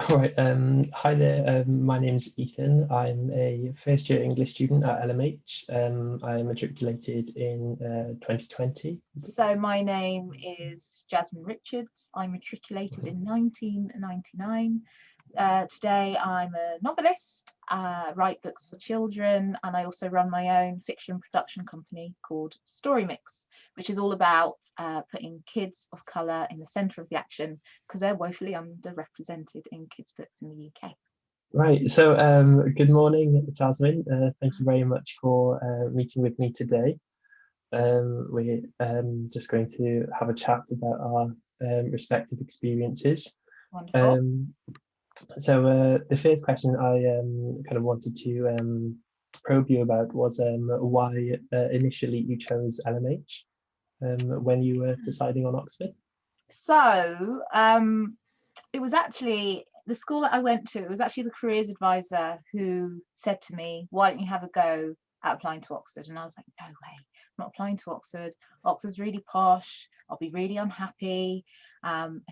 All right. Hi there. My name's Ethan. I'm a first year English student at LMH. I matriculated in 2020. So my name is Jasmine Richards. I matriculated in 1999. Today I'm a novelist, write books for children, and I also run my own fiction production company called Storymix, which is all about putting kids of colour in the centre of the action because they're woefully underrepresented in kids' books in the UK. Right. So good morning, Jasmine. Thank you very much for meeting with me today. We're just going to have a chat about our respective experiences. Wonderful. So the first question I kind of wanted to probe you about was why initially you chose LMH when you were deciding on Oxford. So it was actually the school that I went to. It was actually the careers advisor who said to me, "Why don't you have a go at applying to Oxford?" And I was like, "No way, I'm not applying to Oxford. Oxford's really posh. I'll be really unhappy."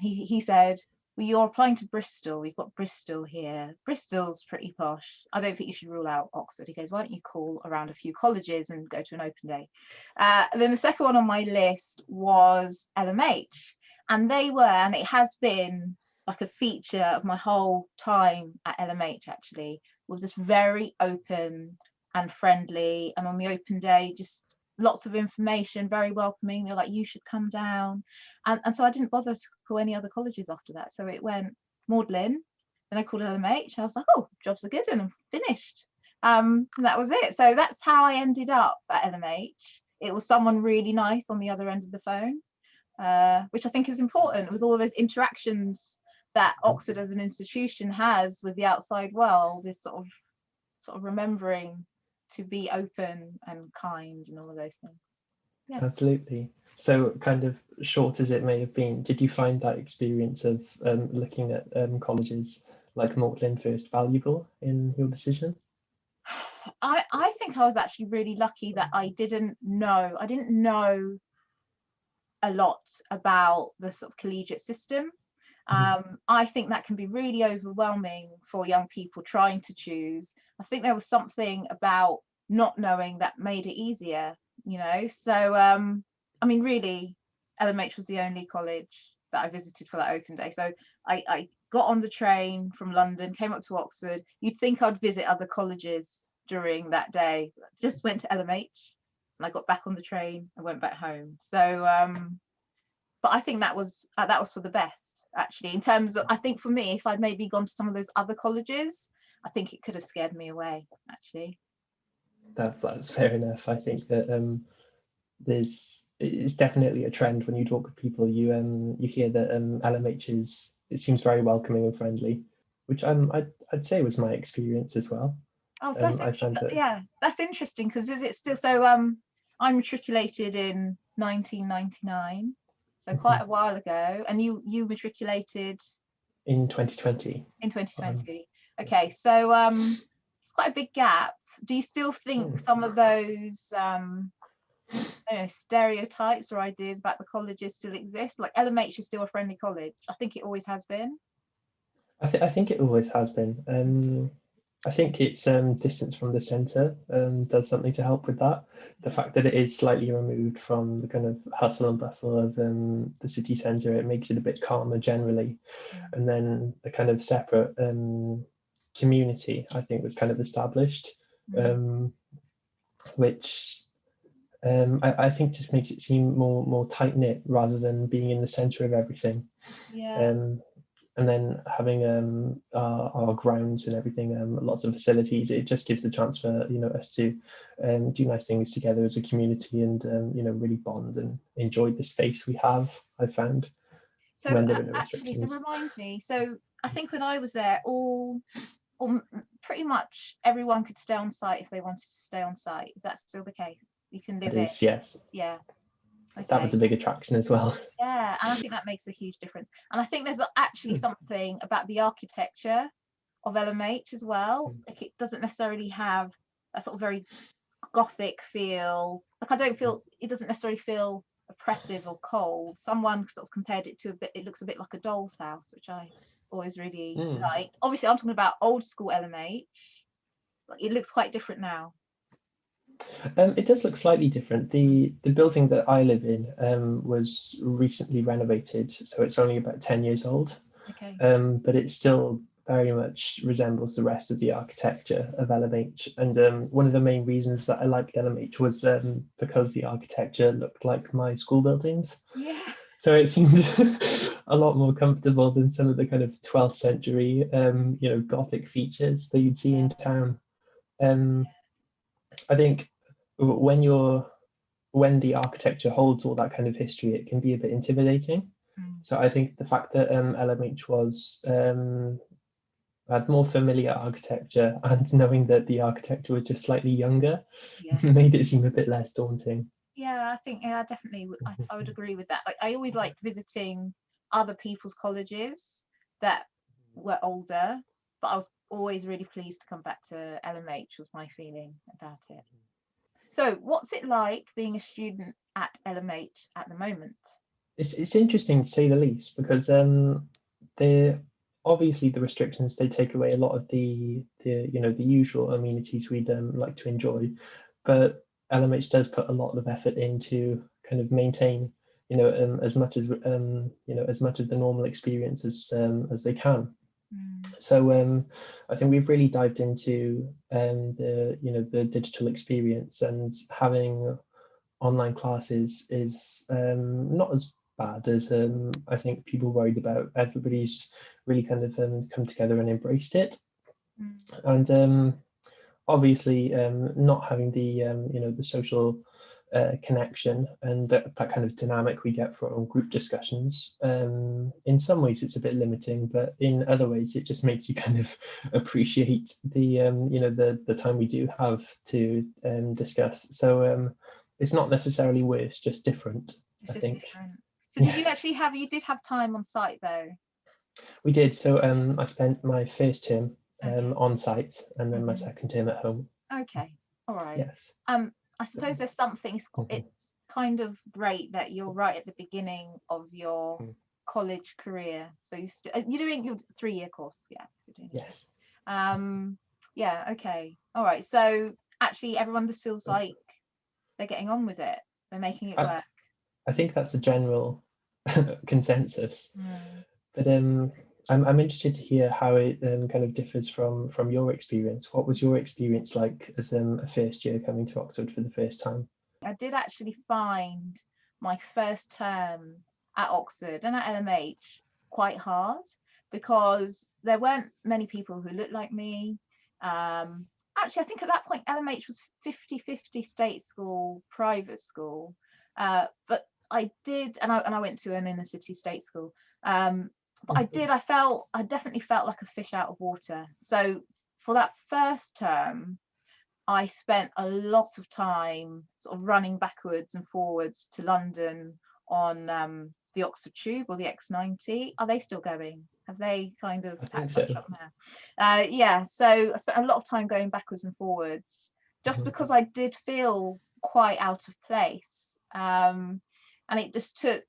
He said, "Well, you're applying to Bristol. We've got Bristol here. Bristol's pretty posh. I don't think you should rule out Oxford." He goes, "Why don't you call around a few colleges and go to an open day?" And then the second one on my list was LMH. And they were, and it has been like a feature of my whole time at LMH actually, was just very open and friendly. And on the open day, just lots of information, very welcoming. They're like, "You should come down." And so I didn't bother to call any other colleges after that. So it went Magdalen, then I called LMH. I was like, "Oh, jobs are good," and I'm finished. And that was it. So that's how I ended up at LMH. It was someone really nice on the other end of the phone. Which I think is important with all of those interactions that Oxford as an institution has with the outside world, is sort of remembering to be open and kind and all of those things. Yeah. Absolutely. So kind of short as it may have been, did you find that experience of looking at colleges like Magdalen first valuable in your decision? I think I was actually really lucky that I didn't know a lot about the sort of collegiate system. I think that can be really overwhelming for young people trying to choose. I think there was something about not knowing that made it easier, you know. So I mean, really, LMH was the only college that I visited for that open day. So I got on the train from London, came up to Oxford. You'd think I'd visit other colleges during that day. Just went to LMH. And I got back on the train and went back home. So but I think that was for the best, actually, in terms of, I think for me, if I'd maybe gone to some of those other colleges, I think it could have scared me away, actually. That's fair enough. I think that it's definitely a trend when you talk with people. You hear that LMH it seems very welcoming and friendly, which I'd say was my experience as well. Oh, so I found that, yeah, that's interesting, because is it still so? I matriculated in 1999, so quite a while ago, and you matriculated in 2020. in 2020. Okay, so it's quite a big gap. Do you still think some of those stereotypes or ideas about the colleges still exist? Like LMH is still a friendly college. I think it always has been. I think it always has been. I think its distance from the centre does something to help with that. The fact that it is slightly removed from the kind of hustle and bustle of the city centre, it makes it a bit calmer generally. And then the kind of separate community, I think, was kind of established, which I think just makes it seem more tight knit rather than being in the centre of everything. Yeah. And then having our grounds and everything, lots of facilities, it just gives the chance for us to do nice things together as a community and really bond and enjoy the space we have. I found so when there were no actually, so restrictions. remind me. So I think when I was there, or pretty much everyone could stay on site if they wanted to stay on site. Is that still the case? You can live in. Yes. Yeah. Okay. That was a big attraction as well. Yeah, and I think that makes a huge difference. And I think there's actually something about the architecture of LMH as well. Like, it doesn't necessarily have a sort of very gothic feel. Like, I don't feel, it doesn't necessarily feel oppressive or cold. Someone sort of compared it to it looks a bit like a doll's house, which I always really liked. Obviously, I'm talking about old school LMH. It looks quite different now. It does look slightly different. The building that I live in was recently renovated, so it's only about 10 years old. Okay. But it still very much resembles the rest of the architecture of LMH. And one of the main reasons that I liked LMH was because the architecture looked like my school buildings. Yeah. So it seemed a lot more comfortable than some of the kind of 12th century, Gothic features that you'd see in town. I think when the architecture holds all that kind of history, it can be a bit intimidating. So I think the fact that LMH was had more familiar architecture, and knowing that the architecture was just slightly younger, made it seem a bit less daunting. Yeah, I think definitely I would agree with that. Like, I always liked visiting other people's colleges that were older, but I was always really pleased to come back to LMH, was my feeling about it. So what's it like being a student at LMH at the moment? It's interesting to say the least, because obviously the restrictions, they take away a lot of the usual amenities we'd like to enjoy, but LMH does put a lot of effort into kind of maintain as much as as much of the normal experience as they can. So I think we've really dived into the digital experience, and having online classes is not as bad as I think people worried about. Everybody's really kind of come together and embraced it. And obviously not having the social connection and that kind of dynamic we get from group discussions, in some ways it's a bit limiting, but in other ways it just makes you kind of appreciate the time we do have to discuss. So it's not necessarily worse, just different. I think. Different. So did you actually have time on site though? We did. So I spent my first term on site, and then my second term at home. Okay, all right. Yes. I suppose there's something, it's kind of great that you're right at the beginning of your college career. So you're doing your 3-year course, yeah? Yes. Yeah, okay, all right. So actually everyone just feels like they're getting on with it. They're making it work. I think that's a general consensus. But I'm interested to hear how it kind of differs from your experience. What was your experience like as a first year coming to Oxford for the first time? I did actually find my first term at Oxford and at LMH quite hard, because there weren't many people who looked like me. Actually, I think at that point LMH was 50-50 state school, private school, but I did, and I went to an inner city state school. But I definitely felt like a fish out of water. So for that first term, I spent a lot of time sort of running backwards and forwards to London on the Oxford Tube or the X90. Are they still going? Have they kind of packed up now? Yeah, so I spent a lot of time going backwards and forwards, just because I did feel quite out of place. And it just took,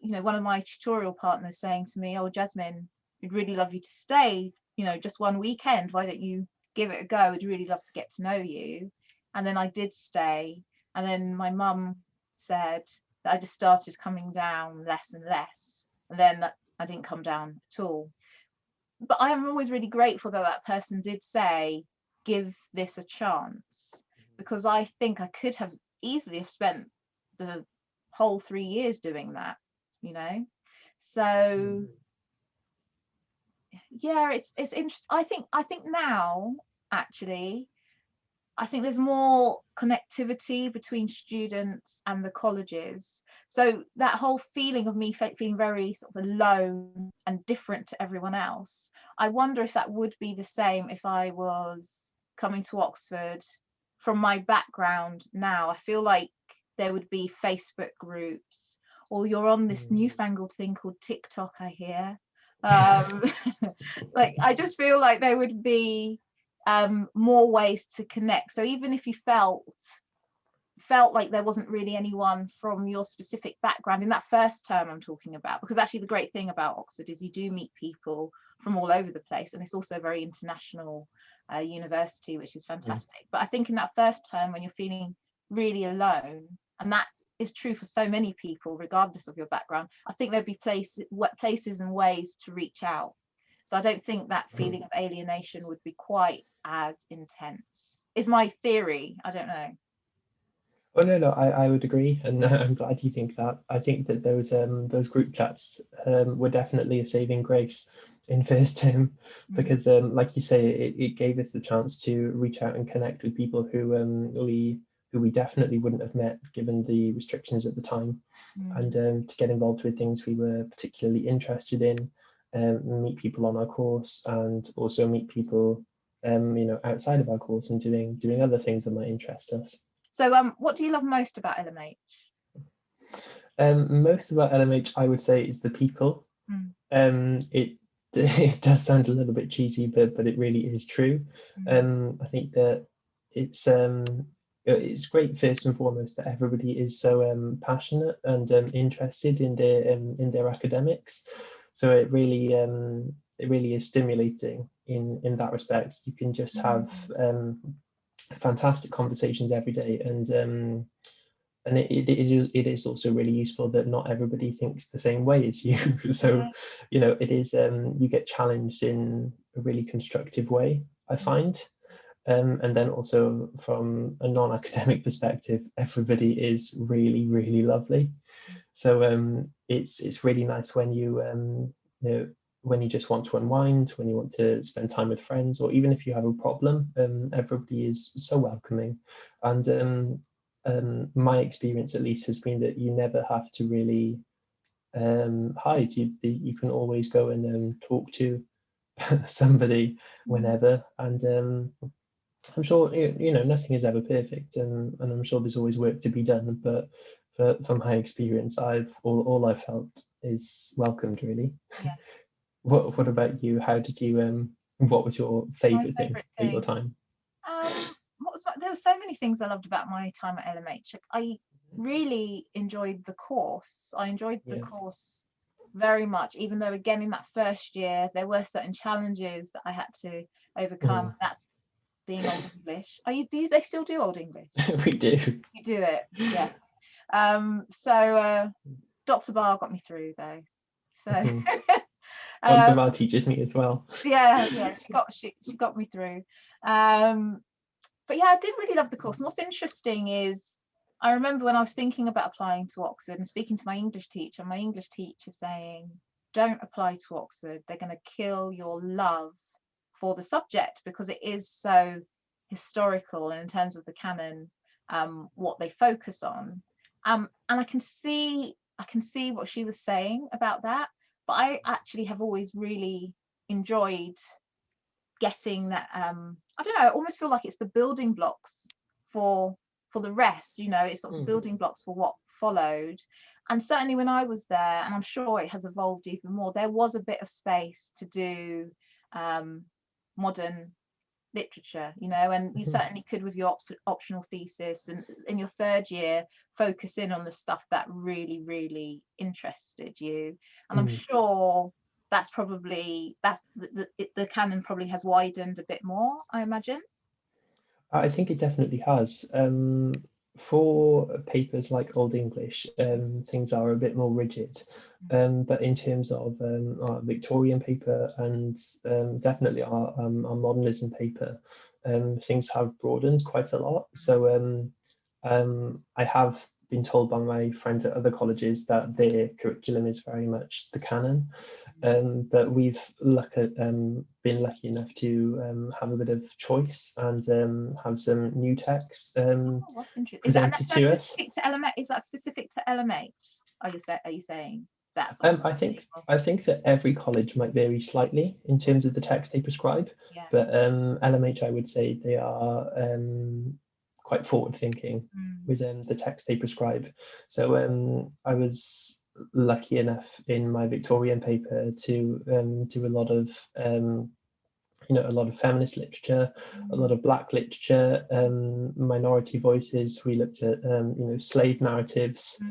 one of my tutorial partners saying to me, "Oh, Jasmine, we'd really love you to stay, just one weekend. Why don't you give it a go? We'd really love to get to know you." And then I did stay. And then my mum said that I just started coming down less and less. And then I didn't come down at all. But I am always really grateful that that person did say, give this a chance, because I think I could have easily have spent the whole 3 years doing that, So yeah, it's interesting. I think now, actually, I think there's more connectivity between students and the colleges. So that whole feeling of me feeling very sort of alone and different to everyone else, I wonder if that would be the same if I was coming to Oxford from my background now. I feel like there would be Facebook groups, or you're on this newfangled thing called TikTok, I hear. Like, I just feel like there would be more ways to connect. So even if you felt felt like there wasn't really anyone from your specific background in that first term I'm talking about, because actually the great thing about Oxford is you do meet people from all over the place, and it's also a very international university, which is fantastic. But I think in that first term, when you're feeling really alone, and that is true for so many people regardless of your background, I think there'd be places and ways to reach out. So I don't think that feeling of alienation would be quite as intense, is my theory. I don't know. Oh no, I would agree, and I'm glad you think that. I think that those group chats were definitely a saving grace in first term, because like you say, it gave us the chance to reach out and connect with people who we definitely wouldn't have met given the restrictions at the time, and to get involved with things we were particularly interested in, meet people on our course, and also meet people outside of our course and doing other things that might interest us. So what do you love most about LMH? Most about LMH, I would say, is the people. It does sound a little bit cheesy, but it really is true. I think that it's great first and foremost that everybody is so passionate and interested in their academics. So it really is stimulating in that respect. You can just have fantastic conversations every day, and it is also really useful that not everybody thinks the same way as you. So it is you get challenged in a really constructive way, I find, and then also from a non-academic perspective, everybody is really, really lovely. So it's really nice when when you just want to unwind, when you want to spend time with friends, or even if you have a problem, everybody is so welcoming. And my experience, at least, has been that you never have to really hide. You can always go and talk to somebody whenever. And I'm sure nothing is ever perfect, and I'm sure there's always work to be done. But from my experience, all I've felt is welcomed, really. Yeah. What about you? How did you what was your favorite thing at your time? There were so many things I loved about my time at LMH. I really enjoyed the course. I enjoyed the course very much, even though again in that first year there were certain challenges that I had to overcome. That's being Old English. They still do Old English? We do. You do it, yeah. So Dr. Barr got me through though. So Dr. Barr teaches me as well. Yeah, she got me through. But yeah, I did really love the course. And what's interesting is I remember when I was thinking about applying to Oxford and speaking to my English teacher saying, don't apply to Oxford. They're going to kill your love for the subject because it is so historical, and in terms of the canon, what they focus on. And I can see what she was saying about that. But I actually have always really enjoyed getting that. I don't know. I almost feel like it's the building blocks for the rest. It's sort of the building blocks for what followed. And certainly when I was there, and I'm sure it has evolved even more, there was a bit of space to do modern literature, and you certainly could with your optional thesis, and in your third year focus in on the stuff that really, really interested you. And I'm sure that's probably the canon probably has widened a bit more, I imagine. I think it definitely has. For papers like Old English, things are a bit more rigid, but in terms of our Victorian paper and definitely our Modernism paper, things have broadened quite a lot. So I have been told by my friends at other colleges that their curriculum is very much the canon, but we've been lucky enough to have a bit of choice and have some new texts presented to us. Specific to LMH? Is that specific to LMH? Are you saying that's? I think that every college might vary slightly in terms of the text they prescribe, but LMH, I would say they are quite forward thinking with the text they prescribe. So I was lucky enough in my Victorian paper to do a lot of a lot of feminist literature, a lot of Black literature, minority voices. We looked at slave narratives,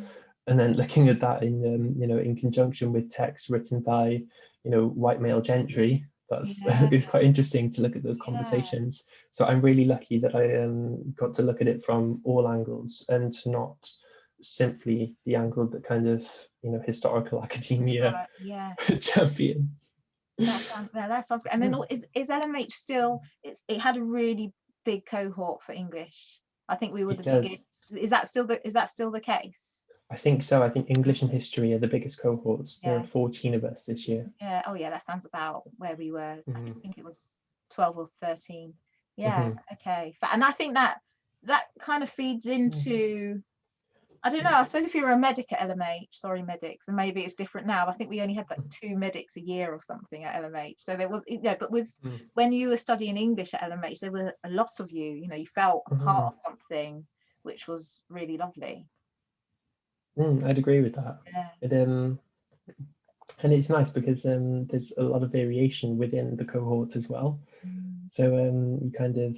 and then looking at that in conjunction with texts written by white male gentry. That's Yeah. it's quite interesting to look at those Yeah. conversations. So I'm really lucky that I got to look at it from all angles and not simply the angle that kind of historical academia Yeah. champions. That sounds great. And then is LMH still? It had a really big cohort for English. I think we were It the biggest. does. Is that still the case? I think so. I think English and history are the biggest cohorts. There Yeah. are 14 of us this year. Yeah. Oh yeah, that sounds about where we were. I Mhm. think it was 12 or 13. Yeah. Mhm. Okay. And I think that kind of feeds into. I don't know. I suppose if you're a medic at LMH, sorry medics, and maybe it's different now. I think we only had like 2 medics a year or something at LMH. So there was, but when you were studying English at LMH, there were a lot of you. You felt a part of something, which was really lovely. I'd agree with that. Yeah. And it's nice because there's a lot of variation within the cohort as well. So you kind of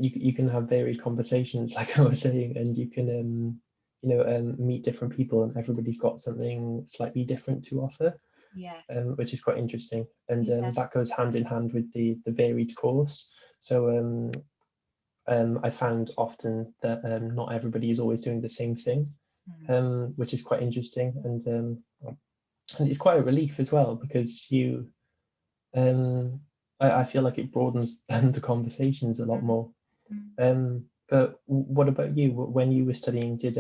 you can have varied conversations, like I was saying, and you can meet different people, and everybody's got something slightly different to offer. Yes. Which is quite interesting, and Yeah. that goes hand in hand with the varied course. So I found often that not everybody is always doing the same thing, which is quite interesting, and it's quite a relief as well, because I feel like it broadens the conversations a lot more. But what about you? When you were studying, did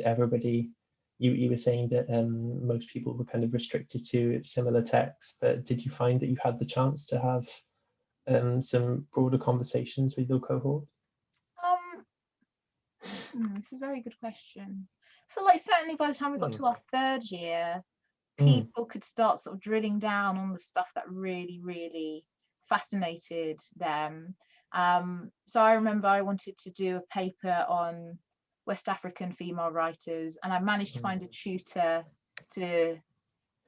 everybody? You were saying that most people were kind of restricted to similar texts, but did you find that you had the chance to have some broader conversations with your cohort? This is a very good question. I feel like certainly by the time we got to our 3rd year, people could start sort of drilling down on the stuff that really, really fascinated them. So I remember I wanted to do a paper on West African female writers, and I managed to find a tutor to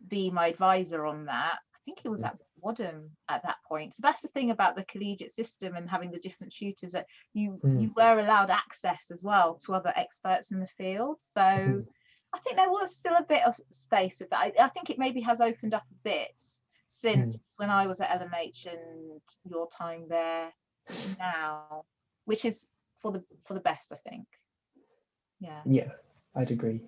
be my advisor on that. I think it was at Wadham at that point. So that's the thing about the collegiate system and having the different tutors, that you were allowed access as well to other experts in the field. So I think there was still a bit of space with that. I think it maybe has opened up a bit since when I was at LMH and your time there now, which is for the best, I think. Yeah, I'd agree.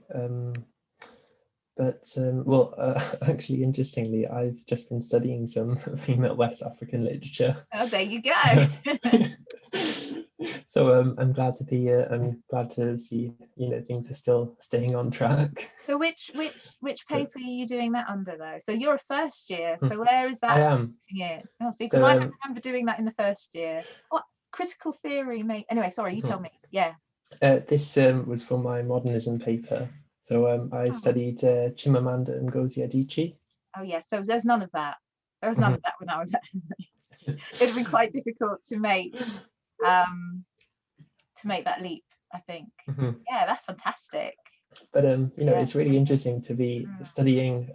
But well, actually, interestingly, I've just been studying some female West African literature. Oh, there you go. So I'm glad to be here. I'm glad to see things are still staying on track. So which paper are you doing that under though? So you're a 1st year. So where is that? I am. Oh, see, because I remember doing that in the 1st year. What critical theory, mate? Anyway, sorry, you tell me. Yeah. This was for my modernism paper. So I studied Chimamanda Ngozi Adichie. Oh yeah. So there's none of that. There was none of that when I was at LMH. It'd been quite difficult to make that leap, I think. Yeah, that's fantastic. But it's really interesting to be studying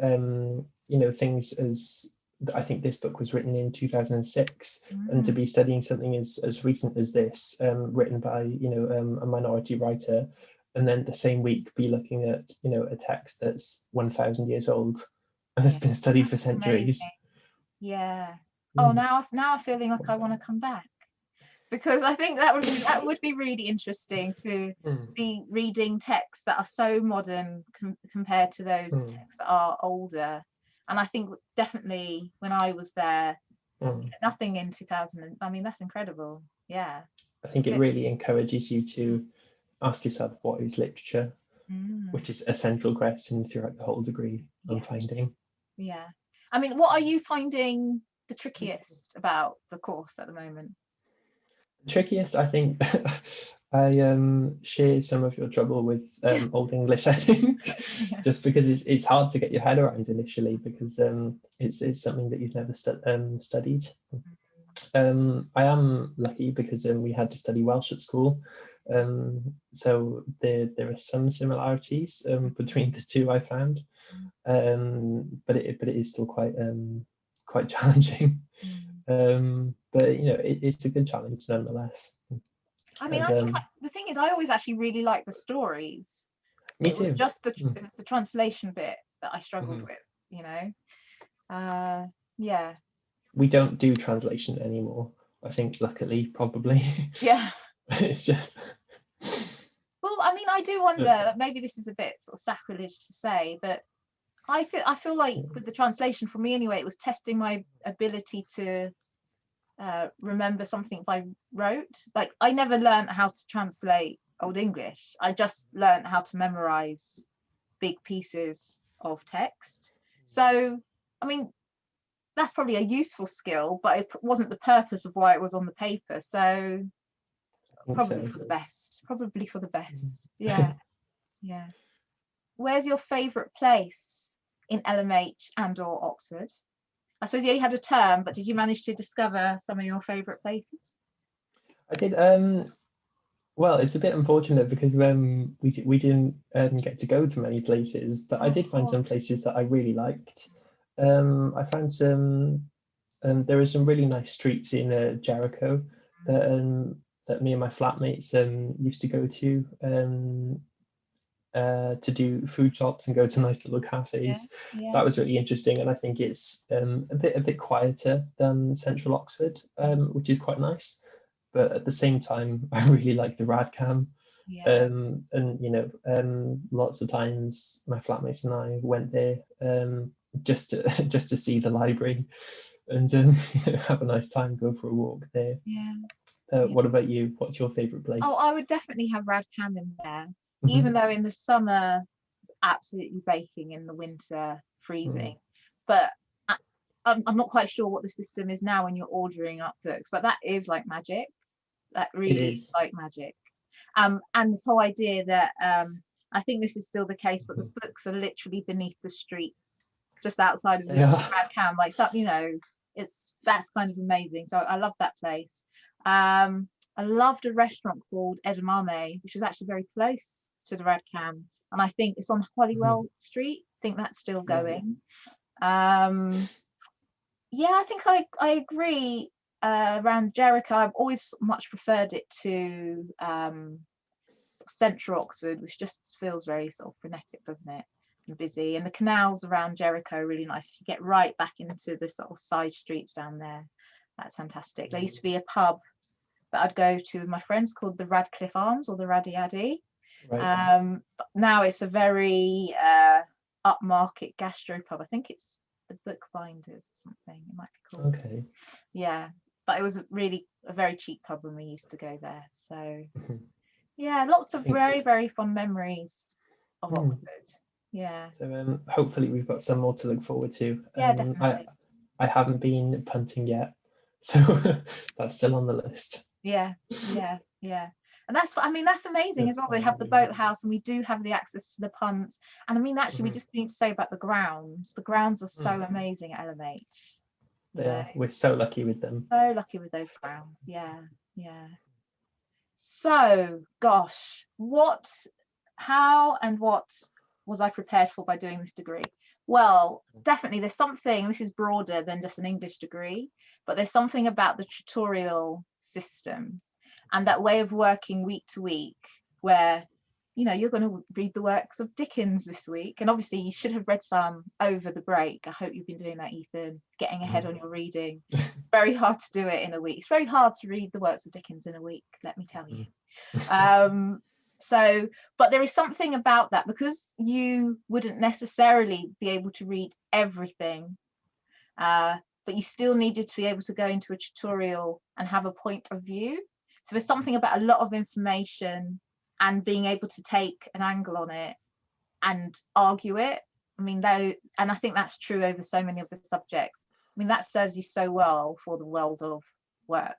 things as, I think this book was written in 2006, and to be studying something as recent as this, written by a minority writer, and then the same week be looking at a text that's 1,000 years old and has been studied for centuries. Yeah. Oh, now I'm feeling like I want to come back, because I think that would be really interesting to be reading texts that are so modern compared to those texts that are older. And I think definitely when I was there, nothing in 2000. I mean, that's incredible. Yeah. I think it really encourages you to ask yourself, what is literature? Which is a central question throughout the whole degree, I'm finding. Yeah. I mean, what are you finding the trickiest about the course at the moment? Trickiest, I think, I share some of your trouble with Old English, I think, just because it's hard to get your head around initially, because it's something that you've never studied. I am lucky because we had to study Welsh at school, so there are some similarities between the two, I found, but it is still quite quite challenging. Mm. But you know, it's a good challenge nonetheless. I mean, And I think the thing is, I always actually really like the stories. me It was too. just the translation bit that I struggled Mhm. with, you know. Yeah, We don't do translation anymore. I think, luckily, probably. yeah. It's just. Well, I mean, I do wonder, maybe this is a bit sort of sacrilege to say, but I feel like with the translation, for me anyway, it was testing my ability to remember something I wrote. Like, I never learned how to translate Old English. I just learned how to memorize big pieces of text. So, I mean, that's probably a useful skill, but it wasn't the purpose of why it was on the paper. So probably for the best. Probably for the best. Yeah, yeah. Where's your favourite place in LMH and or Oxford? I suppose you only had a term, but did you manage to discover some of your favourite places? I did. Well, it's a bit unfortunate because we didn't get to go to many places, but I did find some places that I really liked. I found some. There were some really nice streets in Jericho that me and my flatmates used to go to do food shops and go to nice little cafes. Yeah. That was really interesting, and I think it's a bit quieter than Central Oxford, which is quite nice. But at the same time, I really like the Radcam. Yeah. And you know, lots of times my flatmates and I went there just to just to see the library and you know, have a nice time, go for a walk there. Yeah. What about you? What's your favourite place? Oh, I would definitely have Radcam in there, Mhm. even though in the summer it's absolutely baking, in the winter freezing. But I'm not quite sure what the system is now when you're ordering up books, but that is like magic. That It really is is. like magic. And this whole idea that I think this is still the case, but the books are literally beneath the streets, just outside of the They are. Radcam, like something, you know, that's kind of amazing. So I love that place. I loved a restaurant called Edamame, which was actually very close to the Radcam, and I think it's on Holywell Street. I think that's still going. Yeah, I think I agree. Around Jericho, I've always much preferred it to sort of central Oxford, which just feels very sort of frenetic, doesn't it? And busy. And the canals around Jericho are really nice. If you get right back into the sort of side streets down there, that's fantastic. There used to be a pub that I'd go to with my friends called the Radcliffe Arms or the Raddy Addy. Right. But now it's a very upmarket gastro pub. I think it's the Bookbinders or something it might be called. Okay. Yeah, but it was really a very cheap pub when we used to go there. So yeah, lots of very, very fond memories of Oxford. Yeah. So hopefully we've got some more to look forward to. Yeah, definitely. I haven't been punting yet, so that's still on the list. Yeah. And that's what I mean, that's amazing as well. They have the boathouse and we do have the access to the punts. And I mean, actually, we just need to say about the grounds. The grounds are so amazing at LMH. We're so lucky with them. So lucky with those grounds. Yeah. So, gosh, how and what was I prepared for by doing this degree? Well, definitely there's something, this is broader than just an English degree, but there's something about the tutorial system and that way of working week to week where, you know, you're going to read the works of Dickens this week. And obviously you should have read some over the break. I hope you've been doing that, Ethan, getting ahead on your reading. Very hard to do it in a week. It's very hard to read the works of Dickens in a week, let me tell you. But there is something about that, because you wouldn't necessarily be able to read everything, but you still needed to be able to go into a tutorial and have a point of view. So there's something about a lot of information and being able to take an angle on it and argue it. I mean, and I think that's true over so many of the subjects. I mean, that serves you so well for the world of work,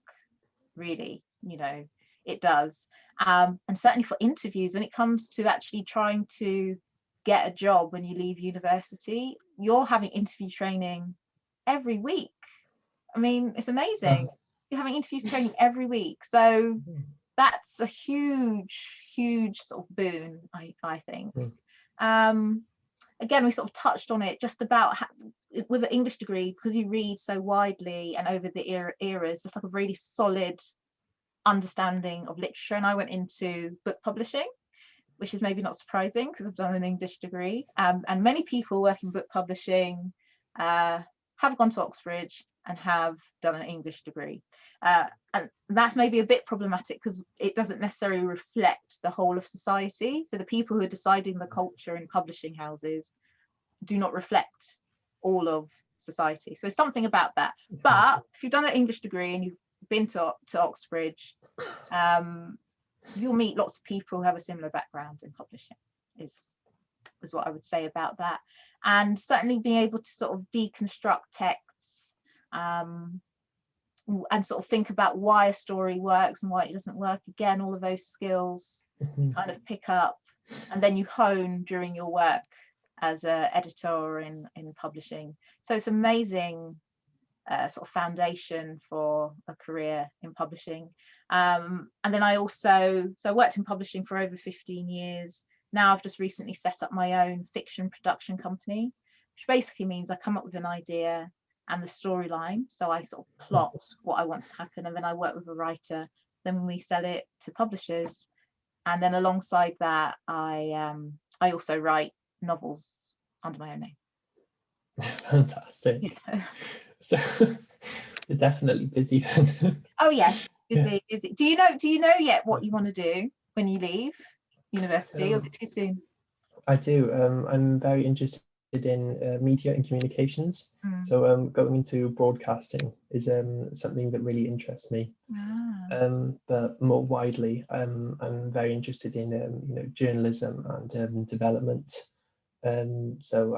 really, you know, it does. And certainly for interviews, when it comes to actually trying to get a job when you leave university, you're having interview training every week. I mean, it's amazing. You're having interview training every week. So that's a huge sort of boon, I think. again, we sort of touched on it just about with an English degree, because you read so widely and over the eras, just like a really solid understanding of literature. And I went into book publishing, which is maybe not surprising because I've done an English degree. And many people work in book publishing have gone to Oxbridge and have done an English degree. And that's maybe a bit problematic because it doesn't necessarily reflect the whole of society. So the people who are deciding the culture in publishing houses do not reflect all of society. So there's something about that. But if you've done an English degree and you've been to Oxbridge, you'll meet lots of people who have a similar background in publishing, is what I would say about that. And certainly being able to sort of deconstruct texts and sort of think about why a story works and why it doesn't work. Again, all of those skills kind of pick up, and then you hone during your work as an editor or in publishing. So it's amazing sort of foundation for a career in publishing. And then I worked in publishing for over 15 years. Now I've just recently set up my own fiction production company, which basically means I come up with an idea and the storyline. So I sort of plot what I want to happen, and then I work with a writer. Then we sell it to publishers, and then alongside that, I also write novels under my own name. Fantastic. Yeah. So you're definitely busy then. Oh yes, busy. Do you know yet what you want to do when you leave university, or is it too soon? I do. I'm very interested in media and communications. So going into broadcasting is something that really interests me. But more widely, I'm very interested in journalism and development. So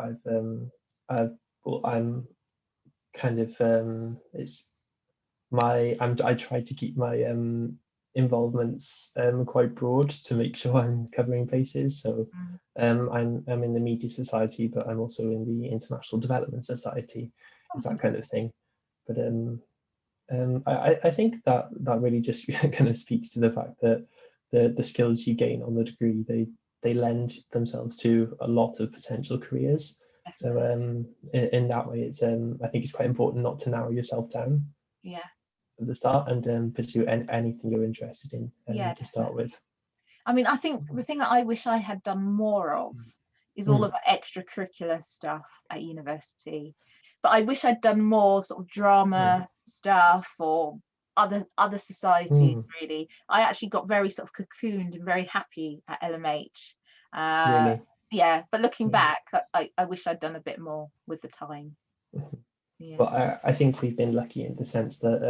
I'm kind of I try to keep my involvements quite broad to make sure I'm covering bases. So I'm in the Media Society, but I'm also in the International Development Society. Is that kind of thing. But I think that really just kind of speaks to the fact that the skills you gain on the degree, they lend themselves to a lot of potential careers. So in that way, it's I think it's quite important not to narrow yourself down. Yeah. At the start, and pursue anything you're interested in to start with. I mean, I think the thing that I wish I had done more of is all of the extracurricular stuff at university. But I wish I'd done more sort of drama stuff or other societies, really. I actually got very sort of cocooned and very happy at LMH. Really? Yeah, but looking back, I wish I'd done a bit more with the time. Yeah. But I think we've been lucky in the sense that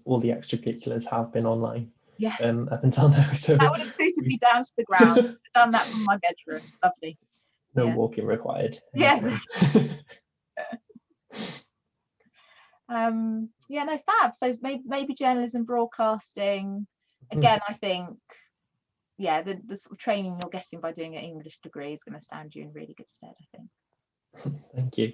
all the extracurriculars have been online. Yes. Up until now. So that would have suited me down to the ground. I've done that from my bedroom. Lovely. No walking required. Yes. Yeah, no, fab. So maybe journalism, broadcasting. Again, I think, yeah, the sort of training you're getting by doing an English degree is going to stand you in really good stead, I think. Thank you.